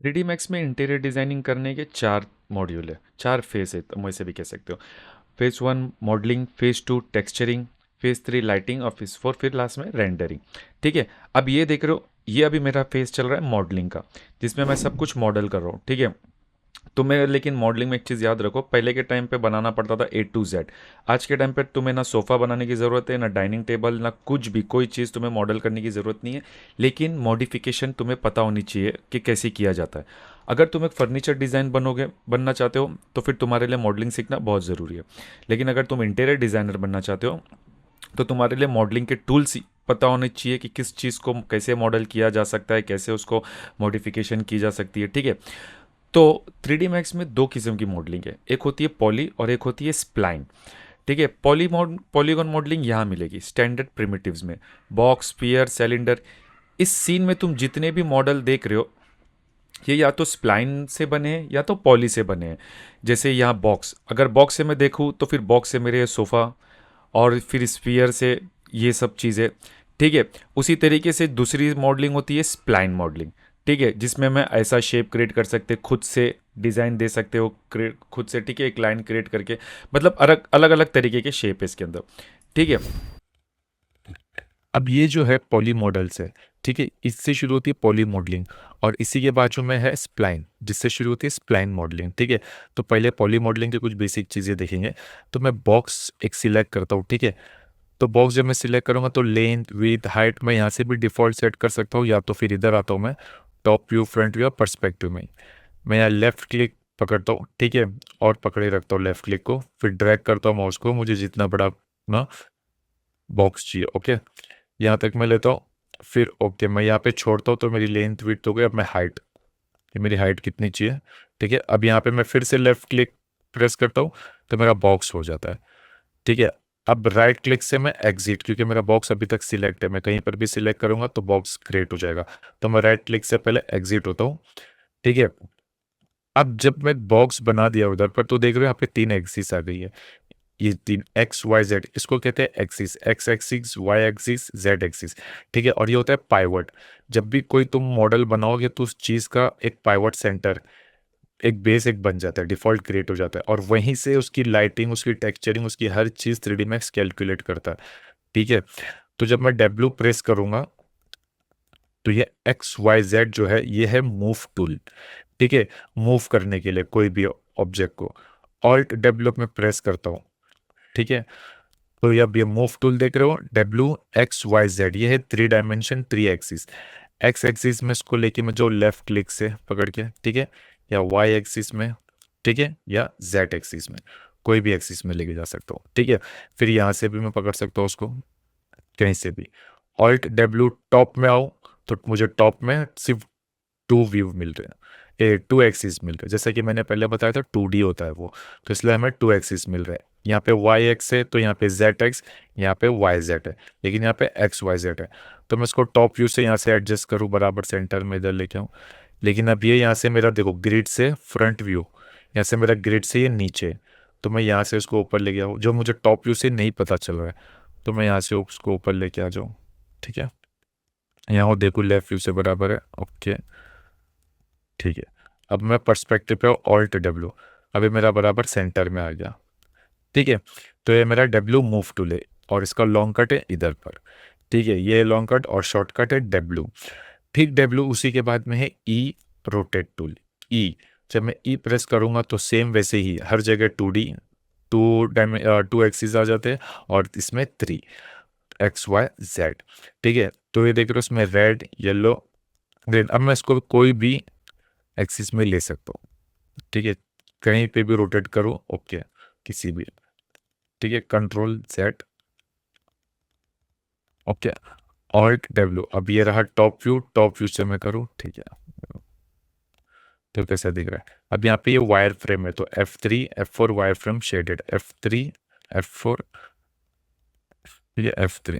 3D max में interior designing करने के 4 मॉड्यूल है, 4 फेज है, तुम ऐसे भी कह सकते हो। Phase 1 modelling, phase 2 texturing, phase 3 lighting और फेज 4 फिर लास्ट में रेंडरिंग। ठीक है। अब ये देख रहे हो, ये अभी मेरा फेज चल रहा है मॉडलिंग का, जिसमें मैं सब कुछ मॉडल कर रहा हूँ। ठीक है। तो मैं लेकिन मॉडलिंग में एक चीज़ याद रखो, पहले के टाइम पे बनाना पड़ता था A to Z। आज के टाइम पे तुम्हें ना सोफ़ा बनाने की ज़रूरत है, ना डाइनिंग टेबल, ना कुछ भी, कोई चीज़ तुम्हें मॉडल करने की ज़रूरत नहीं है। लेकिन मॉडिफिकेशन तुम्हें पता होनी चाहिए कि कैसे किया जाता है। अगर तुम एक फर्नीचर डिज़ाइन बनना चाहते हो तो फिर तुम्हारे लिए मॉडलिंग सीखना बहुत ज़रूरी है। लेकिन अगर तुम इंटीरियर डिज़ाइनर बनना चाहते हो तो तुम्हारे लिए मॉडलिंग के टूल्स पता होने चाहिए कि किस चीज़ को कैसे मॉडल किया जा सकता है, कैसे उसको मॉडिफिकेशन की जा सकती है। ठीक है। तो 3D मैक्स में दो किस्म की मॉडलिंग है, एक होती है पॉली और एक होती है स्प्लाइन। ठीक है। पॉलीगॉन मॉडलिंग यहाँ मिलेगी स्टैंडर्ड प्रिमिटिव्स में, बॉक्स, स्फीयर, सिलेंडर। इस सीन में तुम जितने भी मॉडल देख रहे हो, ये या तो स्प्लाइन से बने हैं या तो पॉली से बने हैं। जैसे यहाँ बॉक्स, अगर बॉक्स से मैं देखूँ तो फिर बॉक्स से मेरे सोफ़ा, और फिर स्फीयर से ये सब चीज़ें। ठीक है। उसी तरीके से दूसरी मॉडलिंग होती है स्प्लाइन मॉडलिंग। ठीक है, जिसमें मैं ऐसा शेप क्रिएट कर सकते, खुद से डिज़ाइन दे सकते हो, खुद से। ठीक है, एक लाइन क्रिएट करके, मतलब अलग अलग अलग तरीके के शेप है इसके अंदर। ठीक है। अब ये जो है पॉली मॉडल्स है, ठीक है, इससे शुरू होती है पॉली मॉडलिंग। और इसी के बाजू में है स्प्लाइन, जिससे शुरू होती है स्प्लाइन मॉडलिंग। ठीक है। तो पहले पॉली मॉडलिंग की कुछ बेसिक चीज़ें देखेंगे। तो मैं बॉक्स एक सिलेक्ट करता हूँ, ठीक है। तो बॉक्स जब मैं सिलेक्ट करूँगा तो लेंथ, विड्थ, हाइट मैं यहाँ से भी डिफ़ॉल्ट सेट कर सकता हूँ, या तो फिर इधर आता हूँ मैं टॉप व्यू, फ्रंट व्यू और पर्सपेक्टिव में। मैं यहाँ लेफ़्ट क्लिक पकड़ता हूँ, ठीक है, और पकड़े रखता हूँ लेफ़्ट क्लिक को, फिर ड्रैग करता हूँ माउस को, मुझे जितना बड़ा ना बॉक्स चाहिए, ओके, यहाँ तक मैं लेता हूँ। फिर ओके, मैं यहाँ पे छोड़ता हूँ तो मेरी लेंथ विड्थ हो गई। अब मैं हाइट, ये मेरी हाइट कितनी चाहिए, ठीक है। अब यहाँ पे मैं फिर से लेफ़्ट क्लिक प्रेस करता हूँ तो मेरा बॉक्स हो जाता है, ठीक है। अब राइट क्लिक से मैं एग्जिट, क्योंकि मेरा बॉक्स अभी तक सिलेक्ट है, मैं कहीं पर भी सिलेक्ट करूंगा तो बॉक्स क्रिएट हो जाएगा। तो मैं राइट क्लिक से पहले एग्जिट होता हूँ, ठीक है। अब जब मैं बॉक्स बना दिया उधर पर तो देख रहे हो यहाँ पे 3 एक्सिस आ गई है। ये 3 एक्स वाई जेड, इसको कहते हैं axis, X axis, Y axis, Z axis, ठीक है। और ये होता है पाइवट। जब भी कोई तुम मॉडल बनाओगे तो उस चीज़ का एक पाइवट सेंटर, एक बेस एक बन जाता है, डिफ़ॉल्ट क्रिएट हो जाता है, और वहीं से उसकी लाइटिंग, उसकी टेक्सचरिंग, उसकी हर चीज़ 3D मैक्स कैलकुलेट करता है, ठीक है। तो जब मैं डब्ल्यू प्रेस करूँगा तो ये एक्स वाई जेड जो है ये है मूव टूल, ठीक है। मूव करने के लिए कोई भी ऑब्जेक्ट को ऑल्ट डब्ल्यू में प्रेस करता हूँ, ठीक है। तो ये अब ये मूव टूल देख रहे हो, डब्ल्यू एक्स वाई जेड, ये है 3 डायमेंशन 3 एक्सिस। एक्स एक्सिस में इसको लेके मैं जो लेफ्ट क्लिक से पकड़ के, ठीक है, या वाई एक्सिस में, ठीक है, या जेड एक्सिस में, कोई भी एक्सिस में लेके जा सकता हूँ, ठीक है। फिर यहाँ से भी मैं पकड़ सकता हूँ उसको, कहीं से भी। ऑल्ट डब्ल्यू टॉप में आऊँ तो मुझे टॉप में सिर्फ 2 व्यू मिल रहे हैं, 2 एक्सिस मिल रहे हैं। जैसा कि मैंने पहले बताया था 2D होता है वो, तो इसलिए हमें 2 एक्सिस मिल रहे हैं। यहाँ पे वाई एक्स है तो यहाँ पे जेड एक्स, यहाँ पे वाई जेड है, लेकिन यहाँ पे एक्स वाई जेड है। तो मैं इसको टॉप व्यू से यहाँ से एडजस्ट करूँ, बराबर सेंटर में इधर लेके आऊँ। लेकिन अब ये यहाँ से मेरा देखो ग्रिड से फ्रंट व्यू, यहाँ से मेरा ग्रिड से ये नीचे, तो मैं यहाँ से उसको ऊपर ले गया हूँ, जो मुझे टॉप व्यू से नहीं पता चल रहा है। तो मैं यहाँ से उसको ऊपर लेके आ जाऊँ, ठीक है। यहाँ देखो लेफ्ट व्यू से बराबर है, ओके, ठीक है। अब मैं पर्सपेक्टिव पे ऑल्ट डब्ल्यू, अभी मेरा बराबर सेंटर में आ गया, ठीक है। तो ये मेरा डब्ल्यू मूव टूल है, और इसका लॉन्ग कट है इधर पर, ठीक है। ये लॉन्ग कट और शॉर्ट कट है डब्ल्यू। ठीक डब्ल्यू उसी के बाद में है ई रोटेट टूल, ई। जब मैं ई प्रेस करूंगा तो सेम वैसे ही हर जगह 2D, 2 एक्सिस आ जाते हैं, और इसमें 3 XY Z, ठीक है। तो ये देख रहे हो इसमें रेड, येलो, ग्रीन। अब मैं इसको कोई भी एक्सिस में ले सकता हूँ, ठीक है, कहीं पे भी रोटेट करो, ओके, किसी भी, ठीक है। Control Z, okay, alt W. अब ये रहा टॉप व्यू, टॉप व्यू से मैं करूँ, ठीक है। तो कैसा दिख रहा है। अब यहाँ पे ये वायर फ्रेम है तो F3 F4 wire frame shaded, F3 F4, ठीक है, F3,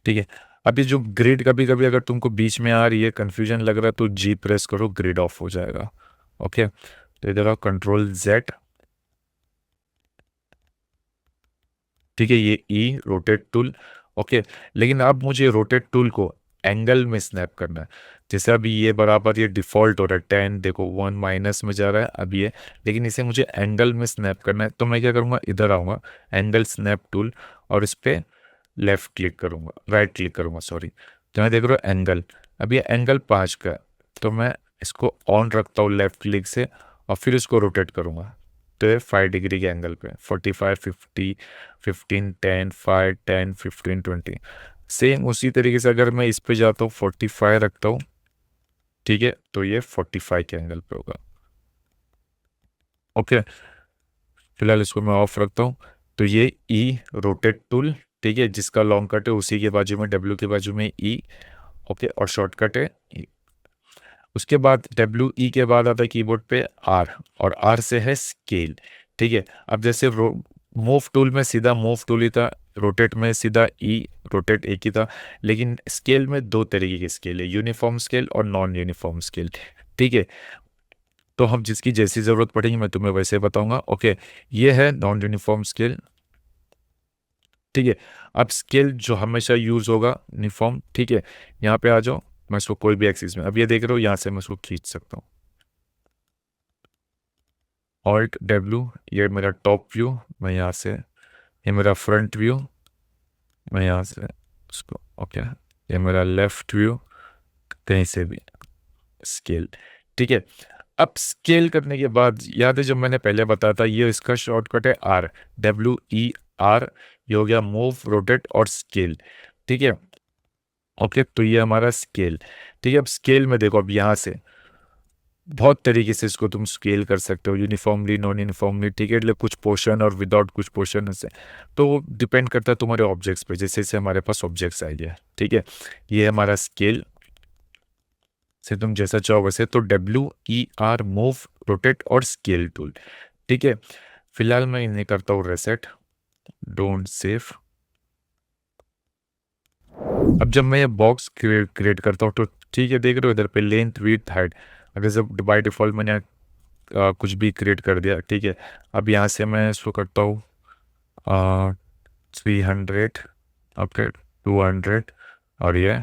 ठीक है। अब ये जो ग्रिड, कभी कभी अगर तुमको बीच में आ रही है, कंफ्यूजन लग रहा है, तो G प्रेस करो, ग्रिड ऑफ हो जाएगा, ओके। तो इधर आओ, कंट्रोल Z, ठीक है, ये ई रोटेट टूल, ओके। लेकिन अब मुझे रोटेट टूल को एंगल में स्नैप करना है, जैसे अभी ये बराबर ये डिफ़ॉल्ट हो रहा है 10, देखो 1 माइनस में जा रहा है अब ये, लेकिन इसे मुझे एंगल में स्नैप करना है, तो मैं क्या करूँगा, इधर आऊँगा, एंगल स्नैप टूल, और इस पे लेफ़्ट क्लिक करूँगा, राइट क्लिक करूँगा सॉरी। तो मैं देख रहा हूँ एंगल, अब ये एंगल 5 का है, तो मैं इसको ऑन रखता हूँ लेफ़्ट क्लिक से और फिर इसको रोटेट करूँगा। तो ये 5 डिग्री के एंगल पे 45, 50, 15, 10, 5, 10, 15, 20। सेम उसी तरीके से अगर मैं इस पे जाता हूँ 45 रखता हूँ, ठीक है, तो ये 45 के एंगल पे होगा। ओके, फिलहाल इसको मैं ऑफ रखता हूँ। तो ये ई रोटेट टूल, ठीक है, जिसका लॉन्ग कट है उसी के बाजू में, डब्ल्यू के बाजू में ई, ओके, और शॉर्टकट है E। उसके बाद डब्ल्यू ई के बाद आता है कीबोर्ड पे आर, और आर से है स्केल, ठीक है। अब जैसे मूव टूल में सीधा मूव टूल ही था, रोटेट में सीधा ई रोटेट एक ही था, लेकिन स्केल में दो तरीके की स्केल है, यूनिफॉर्म स्केल और नॉन यूनिफॉर्म स्केल, ठीक है। तो हम जिसकी जैसी ज़रूरत पड़ेगी मैं तुम्हें वैसे बताऊंगा। ओके, ये है नॉन यूनिफॉर्म स्केल, ठीक है। अब स्केल जो हमेशा यूज़ होगा यूनिफॉर्म, ठीक है, यहाँ पे आ जाओ, मैं इसको कोई भी एक्सिस में, अब ये देख रहे हो यहाँ से मैं इसको खींच सकता हूँ, ऑल्ट डब्ल्यू, ये मेरा टॉप व्यू, मैं यहाँ से, ये मेरा फ्रंट व्यू, मैं यहाँ से उसको, ओके, ये मेरा लेफ्ट व्यू, कहीं से भी स्केल, ठीक है। अब स्केल करने के बाद याद है जब मैंने पहले बताया था, ये इसका शॉर्टकट है आर, WER, ये हो गया मूव रोटेट और स्केल, ठीक है। ओके, तो ये हमारा स्केल, ठीक है। अब स्केल में देखो, अब यहाँ से बहुत तरीके से इसको तुम स्केल कर सकते हो, यूनिफॉर्मली, नॉन यूनिफॉर्मली, ठीक है, मतलब कुछ पोर्शन और विदाउट कुछ पोर्शन से, तो डिपेंड करता है तुम्हारे ऑब्जेक्ट्स पे, जैसे जैसे हमारे पास ऑब्जेक्ट्स आएंगे, ठीक है। ये हमारा स्केल से तुम जैसा चाहो वैसे, तो WER मूव रोटेट और स्केल टूल, ठीक है। फिलहाल मैं इन्हें करता हूँ रेसेट, डोंट सेव। अब जब मैं ये बॉक्स क्रिएट करता हूँ तो ठीक है, देख रहे हो इधर पे लेंथ विड्थ हाइट, अगर जब बाय डिफॉल्ट मैंने कुछ भी क्रिएट कर दिया, ठीक है। अब यहाँ से मैं इसको करता हूँ 300, ओके, 200, और ये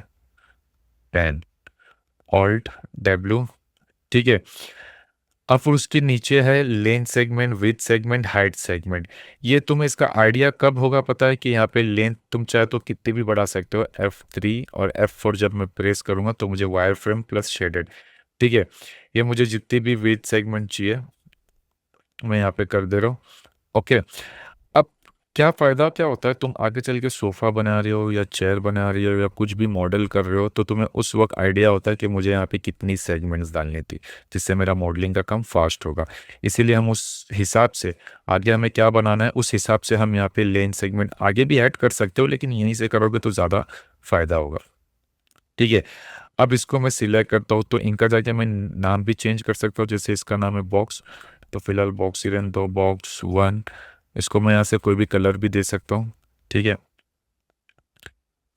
10, ऑल्ट डब्ल्यू, ठीक है। अब फिर उसके नीचे है length segment, width segment, height segment. ये तुम्हें इसका आइडिया कब होगा पता है, कि यहाँ पे लेंथ तुम चाहे तो कितनी भी बढ़ा सकते हो, F3 और F4 जब मैं प्रेस करूँगा तो मुझे वायर फ्रेम प्लस शेडेड, ठीक है। ये मुझे जितनी भी विड्थ सेगमेंट चाहिए मैं यहाँ पे कर दे रहा हूँ, ओके। अब क्या फ़ायदा क्या होता है, तुम आगे चल के सोफ़ा बना रहे हो या चेयर बना रहे हो या कुछ भी मॉडल कर रहे हो, तो तुम्हें उस वक्त आइडिया होता है कि मुझे यहाँ पे कितनी सेगमेंट्स डालनी थी, जिससे मेरा मॉडलिंग का काम फास्ट होगा। इसीलिए हम उस हिसाब से आगे हमें क्या बनाना है उस हिसाब से हम यहाँ पे लेन सेगमेंट आगे भी ऐड कर सकते हो, लेकिन यहीं से करोगे तो ज़्यादा फ़ायदा होगा, ठीक है। अब इसको मैं सिलेक्ट करता हूँ, तो इनका जाके मैं नाम भी चेंज कर सकता हूँ, जैसे इसका नाम है बॉक्स, तो फिलहाल बॉक्स ही रहने दो, बॉक्स 1। इसको मैं यहाँ से कोई भी कलर भी दे सकता हूँ, ठीक है।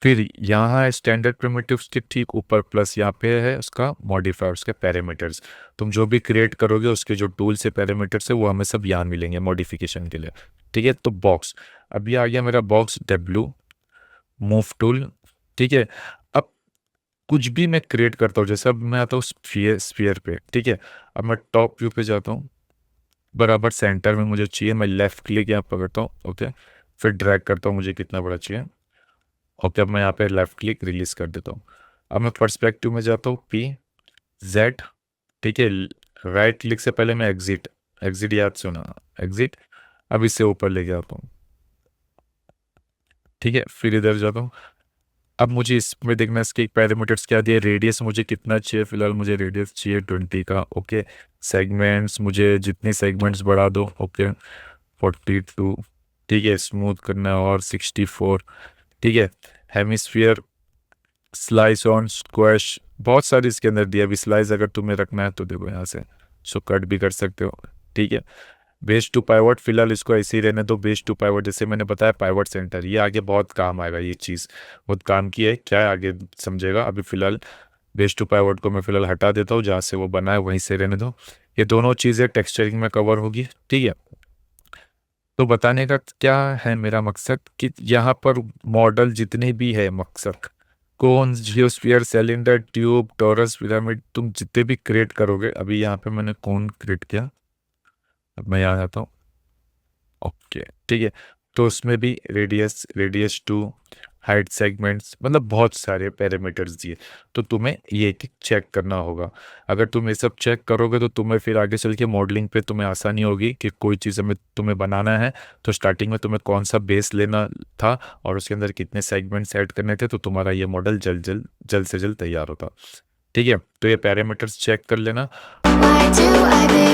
फिर यहाँ है स्टैंडर्ड प्रिमिटिव्स के ठीक ऊपर प्लस, यहाँ पे है उसका मॉडिफायर, उसके पैरामीटर्स। तुम जो भी क्रिएट करोगे उसके जो टूल से पैरामीटर्स है वो हमें सब यहाँ मिलेंगे मॉडिफिकेशन के लिए, ठीक है। तो बॉक्स, अभी आ गया मेरा बॉक्स डब्ल्यू, मूव टूल, ठीक है। अब कुछ भी मैं क्रिएट करता हूँ, जैसे अब मैं आता हूँ स्फीयर पे, ठीक है। अब मैं टॉप व्यू पे जाता हूँ, बराबर सेंटर में मुझे चाहिए, मैं लेफ्ट क्लिक यहाँ पकड़ता हूँ, ओके, फिर ड्रैग करता हूँ मुझे कितना बड़ा चाहिए, ओके। अब मैं यहाँ पे लेफ्ट क्लिक रिलीज कर देता हूँ। अब मैं पर्सपेक्टिव में जाता हूँ, PZ, ठीक है। राइट क्लिक से पहले मैं एग्जिट, एग्जिट याद सुना, एग्जिट। अब इससे ऊपर लेके आता हूँ, ठीक है, फिर इधर जाता हूँ। अब मुझे इसमें देखना है इसके पैरामीटर्स क्या दिए, रेडियस मुझे कितना चाहिए, फिलहाल मुझे रेडियस चाहिए 20 का, ओके। सेगमेंट्स मुझे जितने सेगमेंट्स बढ़ा दो, ओके, 42, ठीक है। स्मूथ करना है और 64, ठीक है। हेमिस्फीयर, स्लाइस ऑन, स्क्वैश, बहुत सारी इसके अंदर दिया। अभी स्लाइस अगर तुम्हें रखना है तो देखो यहाँ से सो कट भी कर सकते हो, ठीक है। बेस टू पाइवट, फिलहाल इसको ऐसे ही रहने दो, बेस टू पाइवट, जैसे मैंने बताया पाइवट सेंटर, ये आगे बहुत काम आएगा, ये चीज़ बहुत काम की है, क्या है आगे समझेगा। अभी फिलहाल बेस टू पाइवट को मैं फिलहाल हटा देता हूँ, जहाँ से वो बना है वहीं से रहने दो। ये दोनों चीज़ें टेक्सचरिंग में कवर होगी, ठीक है। तो बताने का क्या है मेरा मकसद, कि यहाँ पर मॉडल जितने भी है मकसद, cone, geosphere, cylinder, tube, torus, pyramid, तुम जितने भी क्रिएट करोगे, अभी यहाँ पे मैंने कोन क्रिएट किया, अब मैं यहाँ आता हूँ, ओके, ठीक है। तो उसमें भी रेडियस, रेडियस 2, हाइट, सेगमेंट्स, मतलब बहुत सारे पैरामीटर्स दिए। तो तुम्हें ये चेक करना होगा। अगर तुम ये सब चेक करोगे तो तुम्हें फिर आगे चल के मॉडलिंग पे तुम्हें आसानी होगी कि कोई चीज़ हमें तुम्हें बनाना है तो स्टार्टिंग में तुम्हें कौन सा बेस लेना था और उसके अंदर कितने सेगमेंट्स ऐड करने थे, तो तुम्हारा ये मॉडल जल्द से जल्द तैयार होता। ठीक है, तो ये पैरामीटर्स चेक कर लेना। Why do I